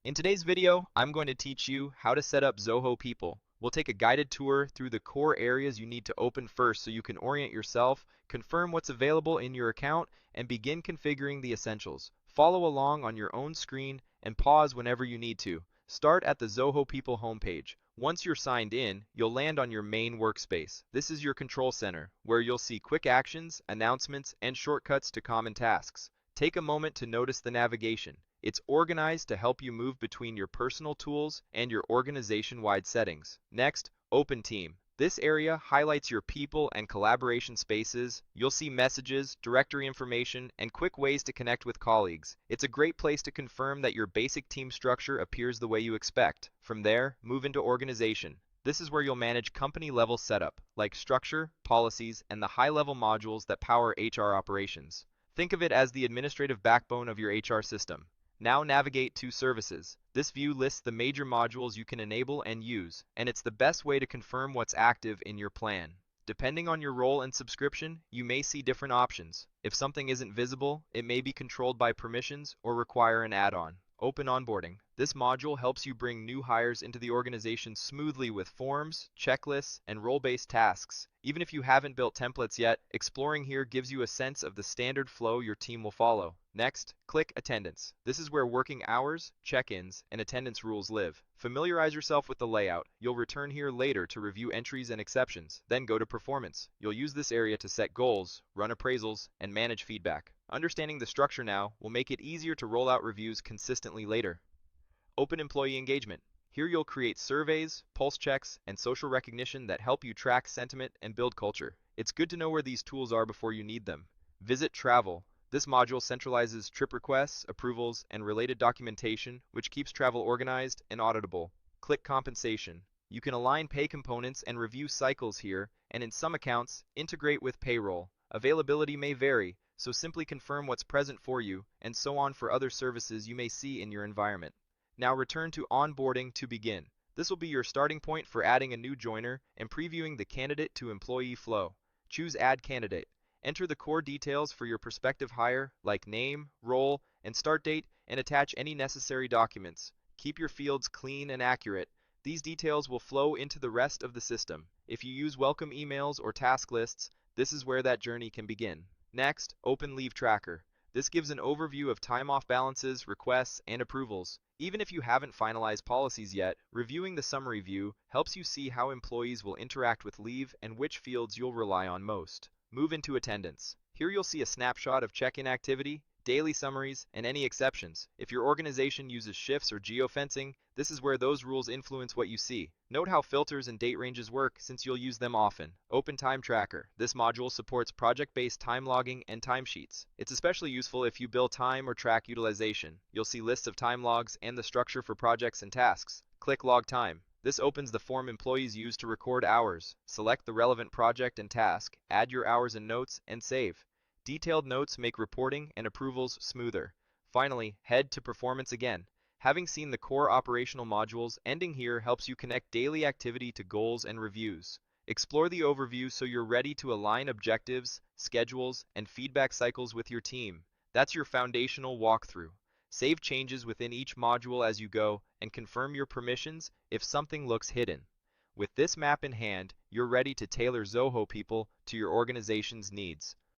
In today's video, I'm going to teach you how to set up Zoho People. We'll take a guided tour through the core areas you need to open first so you can orient yourself, confirm what's available in your account, and begin configuring the essentials. Follow along on your own screen and pause whenever you need to. Start at the Zoho People homepage. Once you're signed in, you'll land on your main workspace. This is your control center, where you'll see quick actions, announcements, and shortcuts to common tasks. Take a moment to notice the navigation. It's organized to help you move between your personal tools and your organization-wide settings. Next, Open Team. This area highlights your people and collaboration spaces. You'll see messages, directory information, and quick ways to connect with colleagues. It's a great place to confirm that your basic team structure appears the way you expect. From there, move into Organization. This is where you'll manage company-level setup, like structure, policies, and the high-level modules that power HR operations. Think of it as the administrative backbone of your HR system. Now navigate to Services. This view lists the major modules you can enable and use, and it's the best way to confirm what's active in your plan. Depending on your role and subscription, you may see different options. If something isn't visible, it may be controlled by permissions or require an add-on. Open Onboarding. This module helps you bring new hires into the organization smoothly with forms, checklists, and role-based tasks. Even if you haven't built templates yet, exploring here gives you a sense of the standard flow your team will follow. Next, click Attendance. This is where working hours, check-ins, and attendance rules live. Familiarize yourself with the layout. You'll return here later to review entries and exceptions. Then go to Performance. You'll use this area to set goals, run appraisals, and manage feedback. Understanding the structure now will make it easier to roll out reviews consistently later. Open Employee Engagement. Here you'll create surveys, pulse checks, and social recognition that help you track sentiment and build culture. It's good to know where these tools are before you need them. Visit Travel. This module centralizes trip requests, approvals, and related documentation, which keeps travel organized and auditable. Click Compensation. You can align pay components and review cycles here, and in some accounts, integrate with payroll. Availability may vary, so simply confirm what's present for you, and so on for other services you may see in your environment. Now return to Onboarding to begin. This will be your starting point for adding a new joiner and previewing the candidate to employee flow. Choose Add Candidate. Enter the core details for your prospective hire, like name, role, and start date, and attach any necessary documents. Keep your fields clean and accurate. These details will flow into the rest of the system. If you use welcome emails or task lists, this is where that journey can begin. Next, open Leave Tracker. This gives an overview of time-off balances, requests, and approvals. Even if you haven't finalized policies yet, reviewing the summary view helps you see how employees will interact with leave and which fields you'll rely on most. Move into Attendance. Here you'll see a snapshot of check-in activity, daily summaries, and any exceptions. If your organization uses shifts or geofencing, this is where those rules influence what you see. Note how filters and date ranges work since you'll use them often. Open Time Tracker. This module supports project-based time logging and timesheets. It's especially useful if you bill time or track utilization. You'll see lists of time logs and the structure for projects and tasks. Click Log Time. This opens the form employees use to record hours. Select the relevant project and task, add your hours and notes, and save. Detailed notes make reporting and approvals smoother. Finally, head to Performance again. Having seen the core operational modules, ending here helps you connect daily activity to goals and reviews. Explore the overview so you're ready to align objectives, schedules, and feedback cycles with your team. That's your foundational walkthrough. Save changes within each module as you go, and confirm your permissions if something looks hidden. With this map in hand, you're ready to tailor Zoho People to your organization's needs.